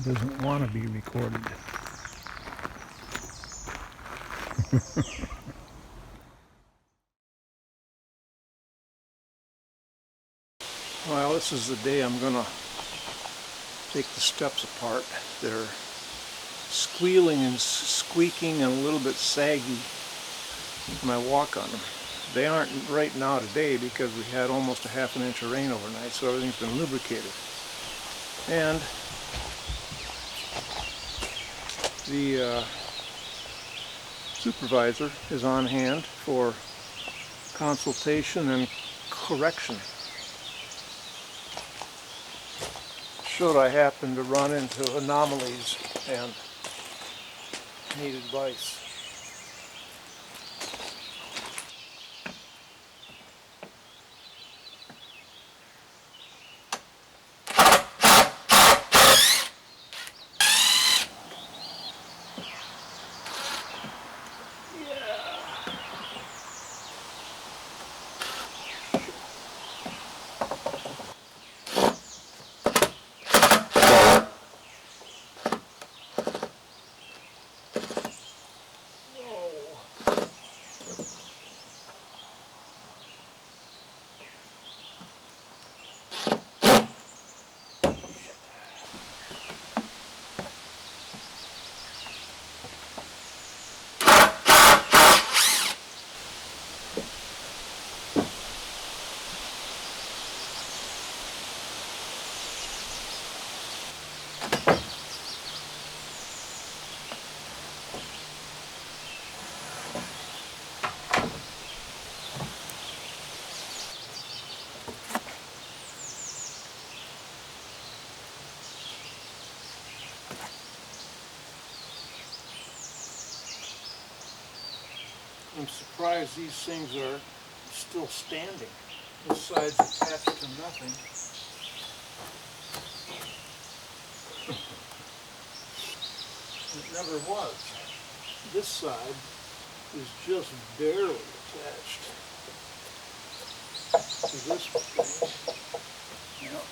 doesn't want to be recorded. Well, this is the day I'm going to take the steps apart. They're squealing and squeaking and a little bit saggy when I walk on them. They aren't right now today because we had almost a half an inch of rain overnight, so everything's been lubricated. And the supervisor is on hand for consultation and correction. Should I happen to run into anomalies and need advice. I'm surprised these things are still standing. This side's attached to nothing. It never was. This side is just barely attached to this thing. Yep.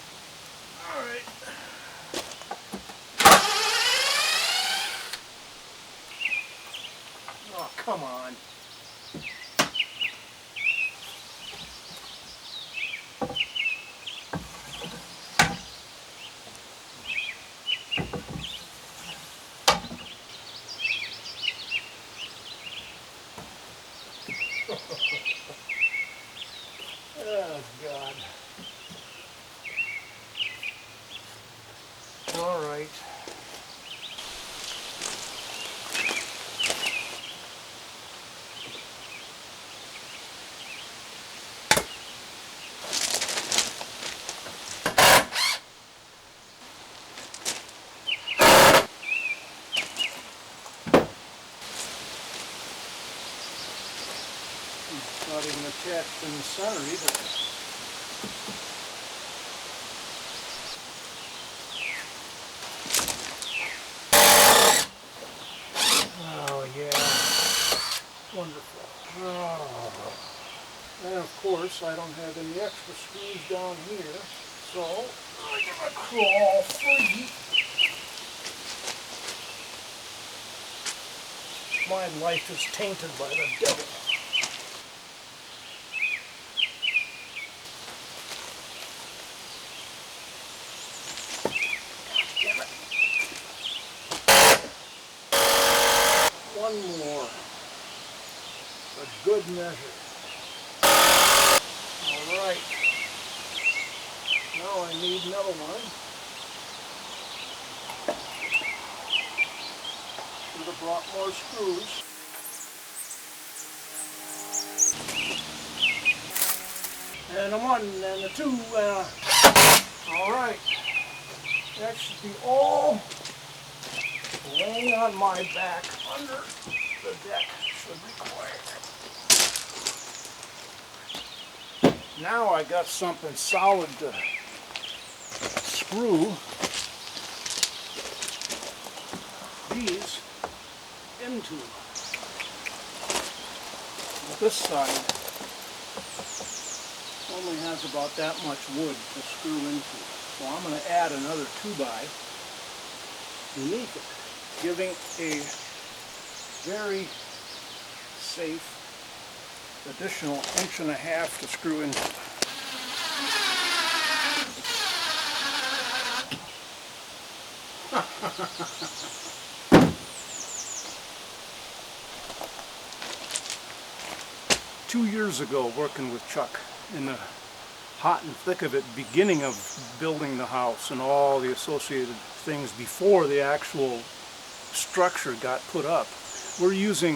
All right. Oh, come on. Oh, God. All right. Not even attached in the center either. Oh yeah, wonderful. Oh. And of course I don't have any extra screws down here, so I'm gonna crawl free. My life is tainted by the devil. One more, a good measure. All right, now I need another one. Should have brought more screws. And a one and a two. All right, that should be all. Laying on my back under the deck should require. Now I got something solid to screw these into. This side only has about that much wood to screw into. So I'm going to add another 2x. beneath it, giving a very safe additional 1.5 inches to screw into. 2 years ago, working with Chuck in the hot and thick of it, beginning of building the house and all the associated things before the actual structure got put up, we're using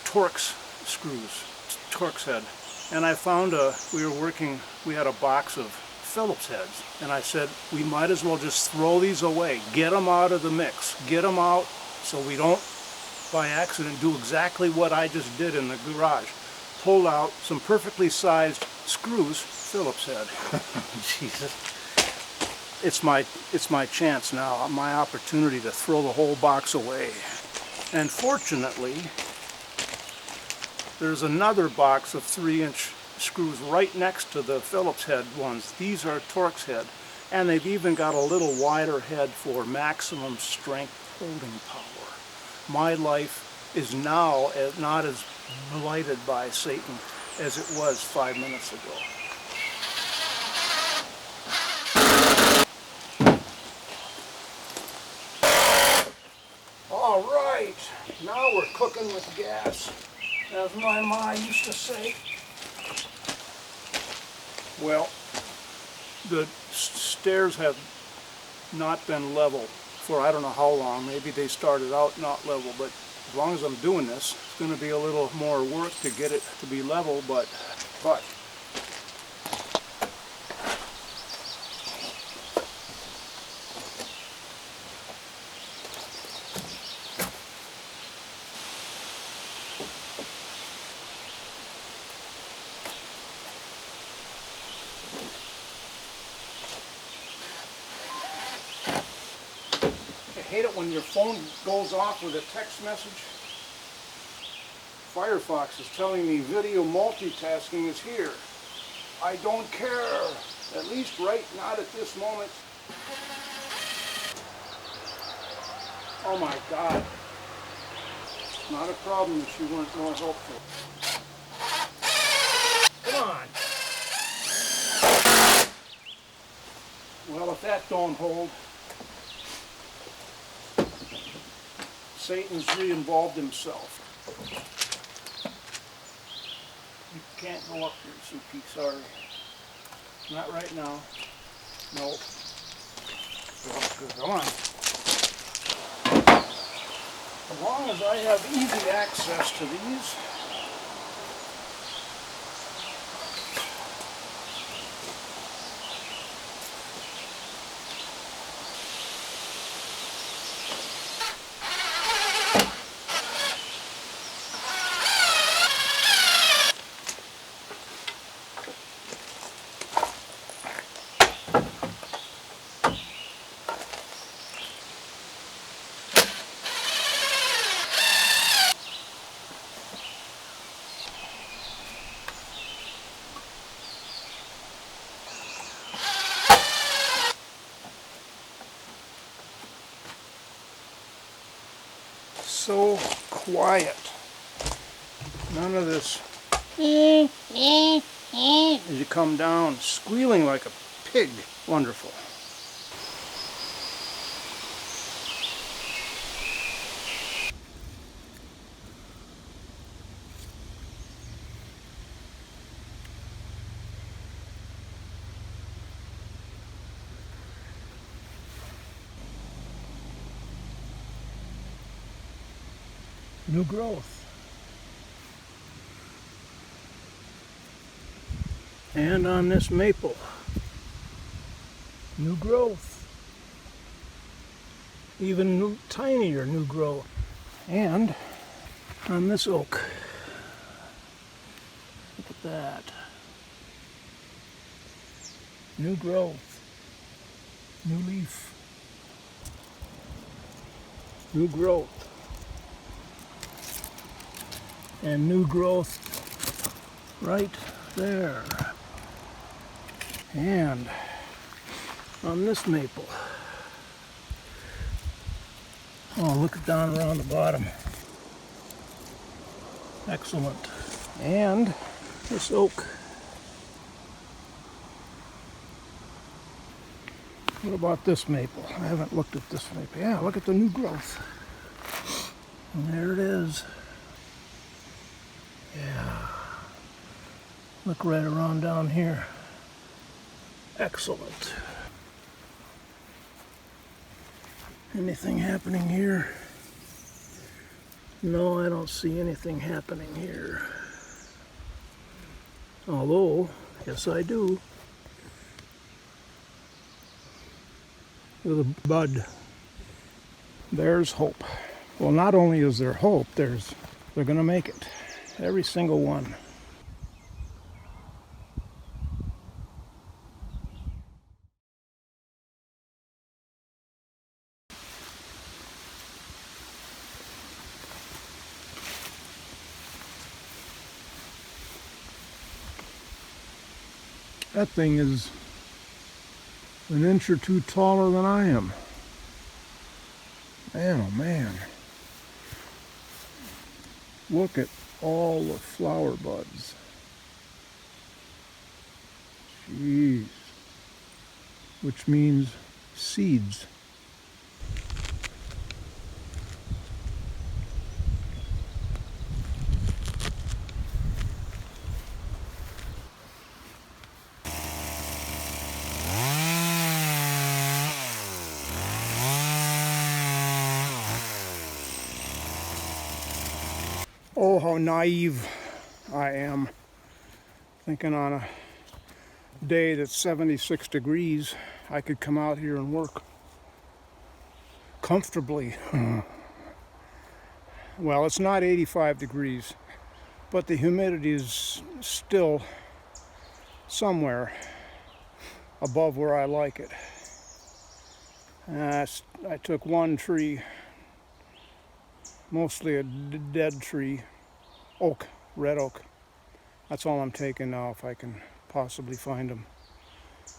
Torx screws, Torx head. And I found we had a box of Phillips heads, and I said, we might as well just throw these away, get them out of the mix, get them out so we don't by accident do exactly what I just did in the garage. Pulled out some perfectly sized screws, Phillips head. Jesus. It's my chance now, my opportunity to throw the whole box away. And fortunately, there's another box of 3-inch screws right next to the Phillips head ones. These are Torx head, and they've even got a little wider head for maximum strength holding power. My life is now not as blighted by Satan as it was 5 minutes ago. All right, now we're cooking with gas, as my ma used to say. Well, the stairs have not been level for I don't know how long. Maybe they started out not level, but as long as I'm doing this, it's going to be a little more work to get it to be level, but I hate it when your phone goes off with a text message. Firefox is telling me video multitasking is here. I don't care, at least not at this moment. Oh my God. Not a problem if you weren't more helpful. Come on. Well, if that don't hold, Satan's re-involved himself. You can't go up here, Suki, sorry. Not right now. No. Come on. As long as I have easy access to these, so quiet. None of this as you come down, squealing like a pig. Wonderful. New growth. And on this maple, new growth. Even tinier new growth. And on this oak, look at that. New growth, new leaf, new growth. And new growth right there. And on this maple, Oh, look it down around the bottom. Excellent. And this oak. What about this maple? I haven't looked at this maple. Yeah, look at the new growth. And there it is. Yeah. Look right around down here. Excellent. Anything happening here? No, I don't see anything happening here. Although, yes I do. With a bud. There's hope. Well, not only is there hope, they're gonna make it. Every single one. That thing is an inch or two taller than I am. Man, oh man. Look at all the flower buds. Jeez. Which means seeds. Oh, how naive I am, thinking on a day that's 76 degrees, I could come out here and work comfortably. Well, it's not 85 degrees, but the humidity is still somewhere above where I like it. I took one tree, mostly a dead tree, oak, red oak. That's all I'm taking now if I can possibly find them.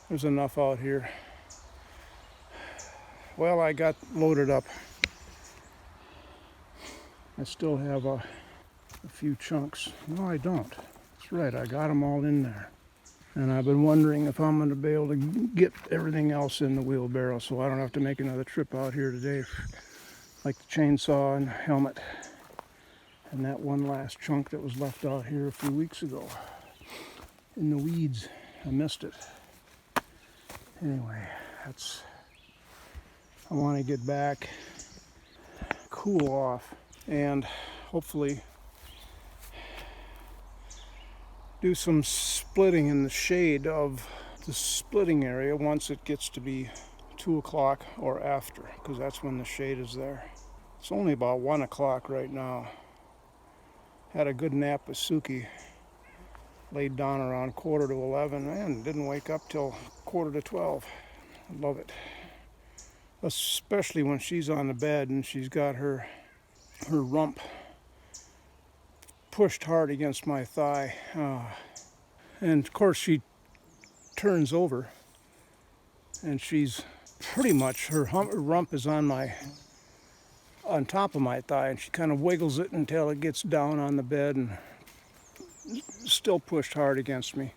There's enough out here. Well, I got loaded up. I still have a few chunks. No, I don't. That's right, I got them all in there. And I've been wondering if I'm going to be able to get everything else in the wheelbarrow so I don't have to make another trip out here today, like the chainsaw and helmet. And that one last chunk that was left out here a few weeks ago in the weeds. I missed it. Anyway, I want to get back, cool off, and hopefully do some splitting in the shade of the splitting area once it gets to be 2 o'clock or after, because that's when the shade is there. It's only about 1 o'clock right now. Had a good nap with Suki. Laid down around 10:45 and didn't wake up till 11:45. I love it. Especially when she's on the bed and she's got her rump pushed hard against my thigh. And of course she turns over and she's pretty much, her rump is on top of my thigh, and she kind of wiggles it until it gets down on the bed and still pushed hard against me.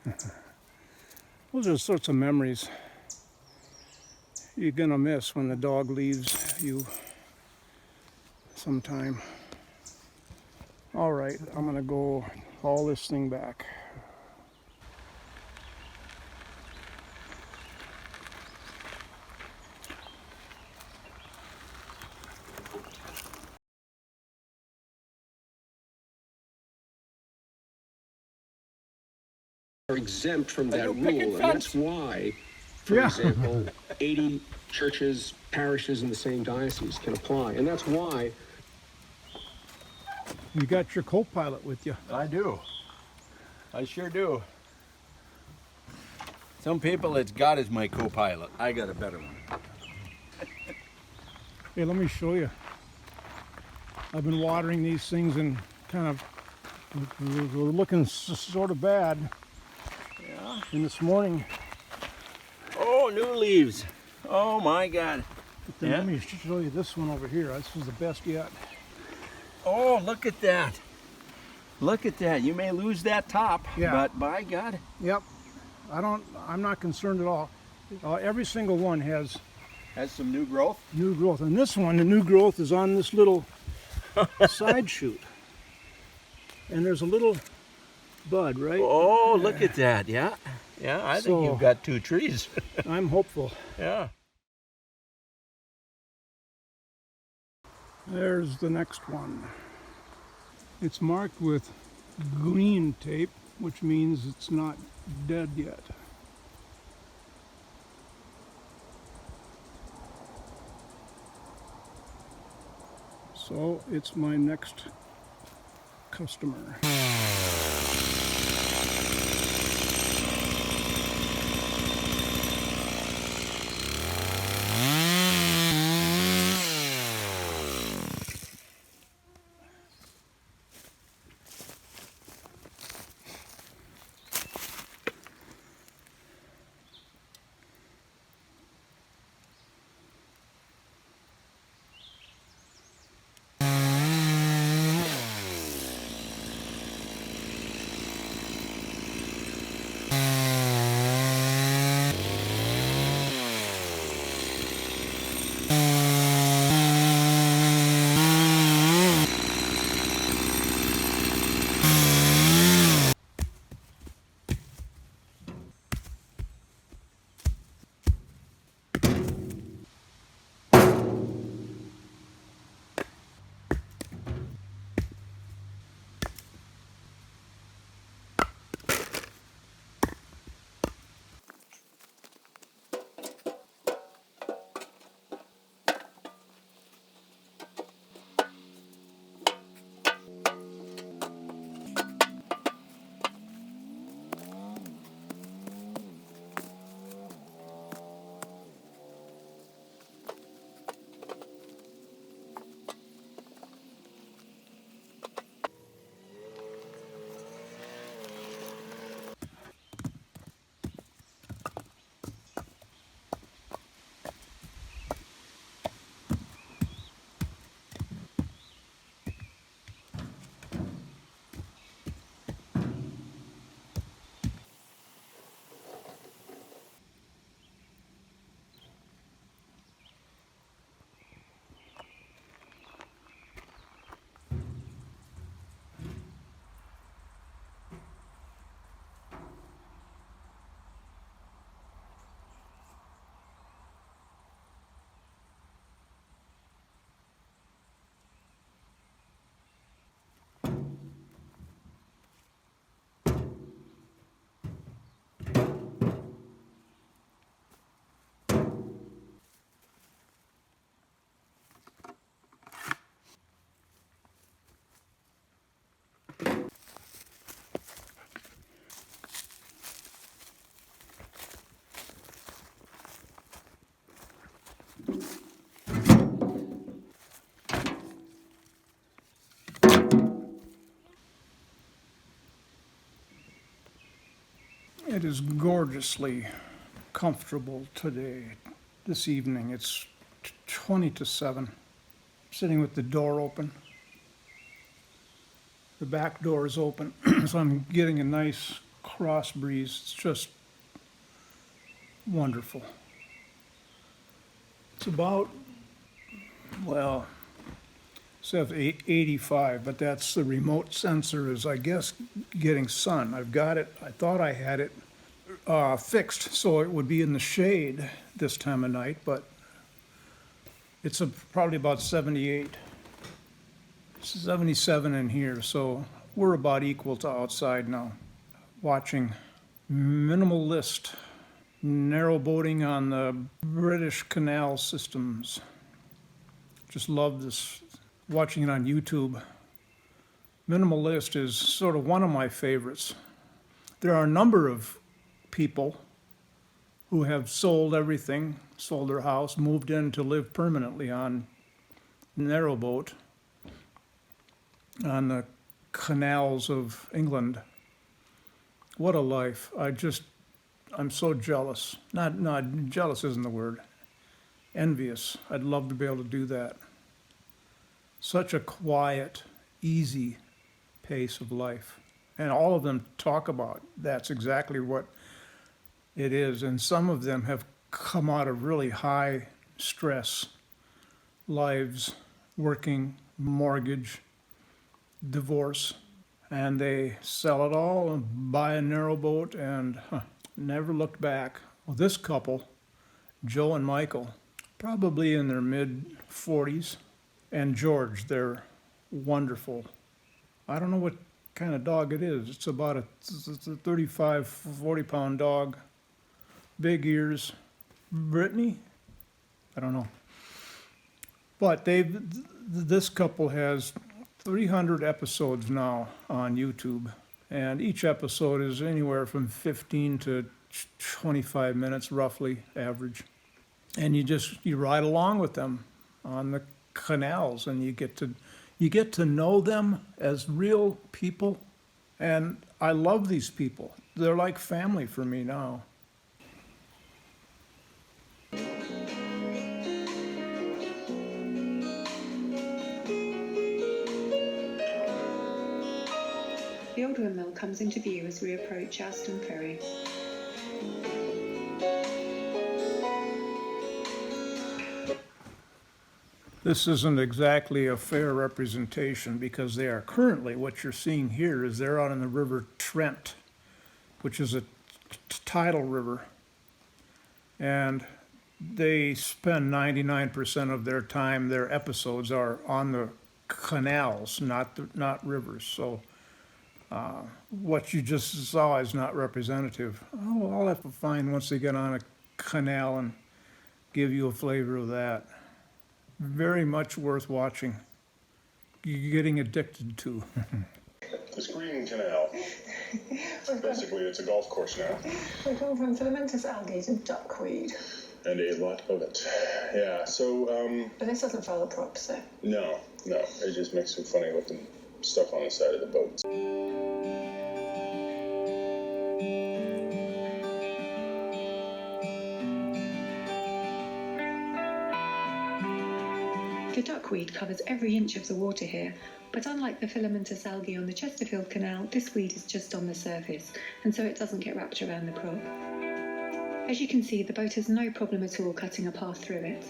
Those are the sorts of memories you're gonna miss when the dog leaves you sometime. All right, I'm gonna go haul this thing back. Are exempt from that rule, and that's why, for example, 80 churches, parishes in the same diocese can apply, and that's why. You got your co-pilot with you. I do. I sure do. Some people, it's God is my co-pilot. I got a better one. Hey, let me show you. I've been watering these things and kind of looking sort of bad. Yeah. And this morning, Oh, new leaves. Oh my God. But then let me show you this one over here. This is the best yet. Oh, look at that. Look at that. You may lose that top, Yeah. but by God. Yep. I'm not concerned at all. Every single one has Has some new growth. new growth. And this one, the new growth is on this little side shoot. And there's a little bud, right? Oh, look at that. Yeah. Yeah, I think So- you've got 2 trees. I'm hopeful. Yeah. There's the next one. It's marked with green tape, which means it's not dead yet. So it's my next customer. It is gorgeously comfortable today, this evening. It's 20 to 7. Sitting with the door open. The back door is open, so I'm getting a nice cross breeze. It's just wonderful. It's about, well, it says 85, but that's the remote sensor is, I guess, getting sun. I've got it, I thought I had it fixed so it would be in the shade this time of night, but it's probably about 78, 77 in here, so we're about equal to outside now. Watching minimalist narrow boating on the British canal systems. Just love this, watching it on YouTube. Minimalist is sort of one of my favorites. There are a number of people who have sold everything, sold their house, moved in to live permanently on narrowboat on the canals of England. What a life. I'm so jealous. Not jealous isn't the word. envious. I'd love to be able to do that. Such a quiet, easy pace of life. And all of them talk about that's exactly what it is. And some of them have come out of really high stress lives, working, mortgage, divorce, and they sell it all and buy a narrowboat and never looked back. Well, this couple, Joe and Michael, probably in their mid 40s, and George, they're wonderful. I don't know what kind of dog it is. It's about it's a 35, 40-pound dog, big ears. Brittany? I don't know. But this couple has 300 episodes now on YouTube, and each episode is anywhere from 15 to 25 minutes, roughly average. And you ride along with them on the canals, and you get to know them as real people. And I love these people. They're like family for me now. The old windmill comes into view as we approach Alston Ferry. This isn't exactly a fair representation because they are currently, what you're seeing here is they're out in the River Trent, which is a tidal river. And they spend 99% of their time, their episodes are on the canals, not rivers. So what you just saw is not representative. Oh, I'll have to find once they get on a canal and give you a flavor of that. Very much worth watching. You're getting addicted to. This green canal. Basically, it's a golf course now. We've gone from filamentous algae to duckweed. And a lot of it. Yeah, so, But this doesn't follow the props, so. no. It just makes some funny looking stuff on the side of the boat. The duckweed covers every inch of the water here, but unlike the filamentous algae on the Chesterfield Canal, this weed is just on the surface, and so it doesn't get wrapped around the prop. As you can see, the boat has no problem at all cutting a path through it.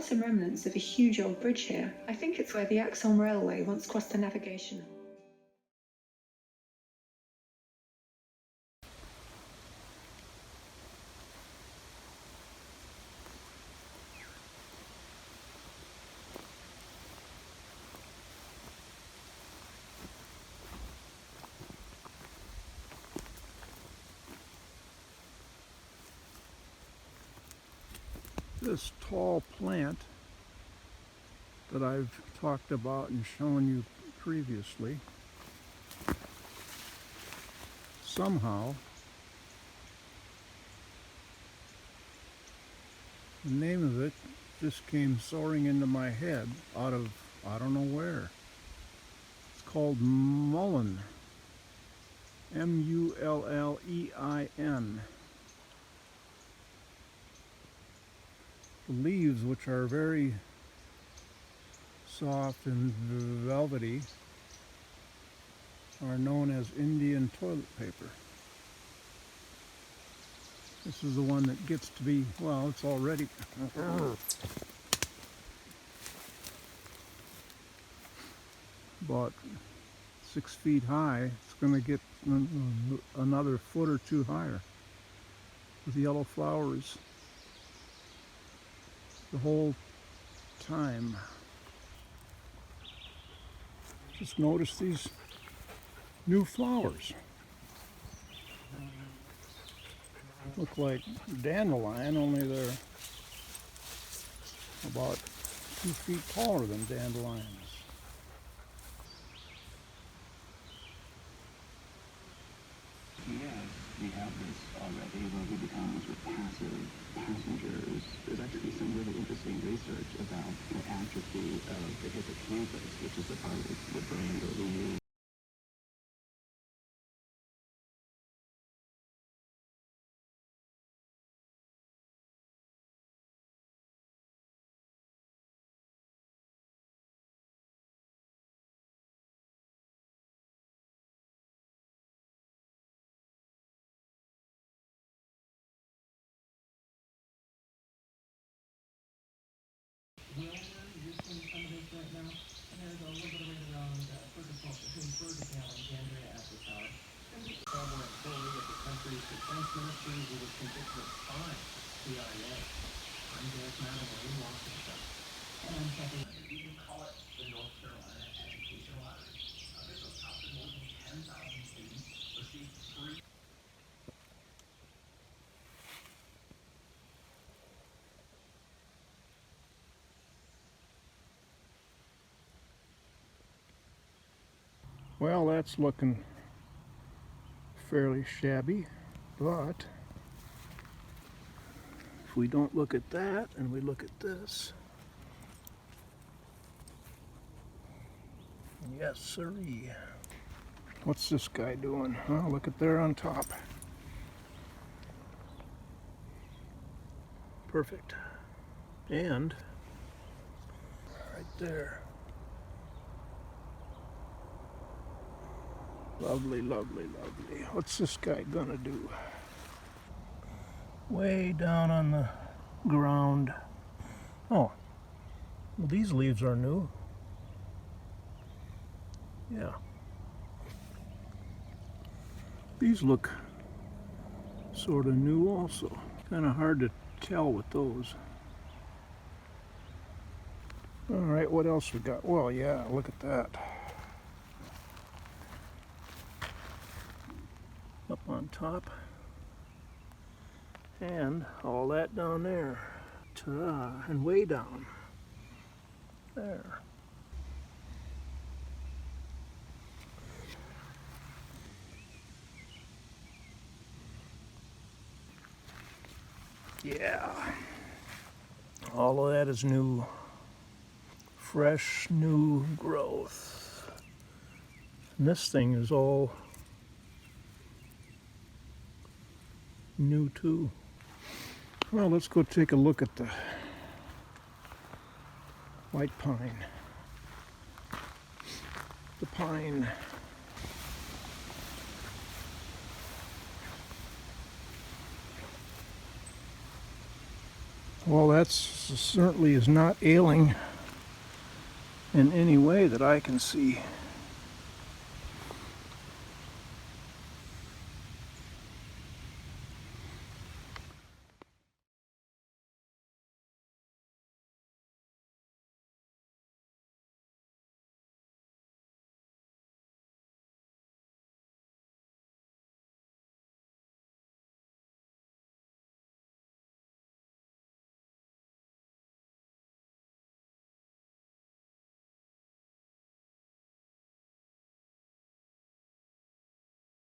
Some remnants of a huge old bridge here. I think it's where the Axon Railway once crossed the navigation. This tall plant that I've talked about and shown you previously, somehow the name of it just came soaring into my head out of I don't know where. It's called mullein. M-U-L-L-E-I-N. The leaves, which are very soft and velvety, are known as Indian toilet paper. This is the one that gets to be, well, it's already about 6 feet high. It's going to get another foot or two higher with yellow flowers the whole time. Just notice these new flowers. Look like dandelion, only they're about 2 feet taller than dandelions. Yes, we have this already where we become sort of passive passengers. There's actually some really interesting research about the atrophy of the hippocampus, which is the part of the brain where we use Well, that's looking fairly shabby, but if we don't look at that and we look at this, yes sirree. What's this guy doing? Oh, look at there on top. Perfect. And right there. Lovely, lovely, lovely. What's this guy gonna do? Way down on the ground. Oh, well, these leaves are new. Yeah. These look sort of new also. Kind of hard to tell with those. All right, what else we got? Well, yeah, look at that. Up on top. And all that down there. Ta-da, and way down. There. Yeah. All of that is new. Fresh, new growth. And this thing is all new too. Well, let's go take a look at the white pine. The pine. Well, that certainly is not ailing in any way that I can see.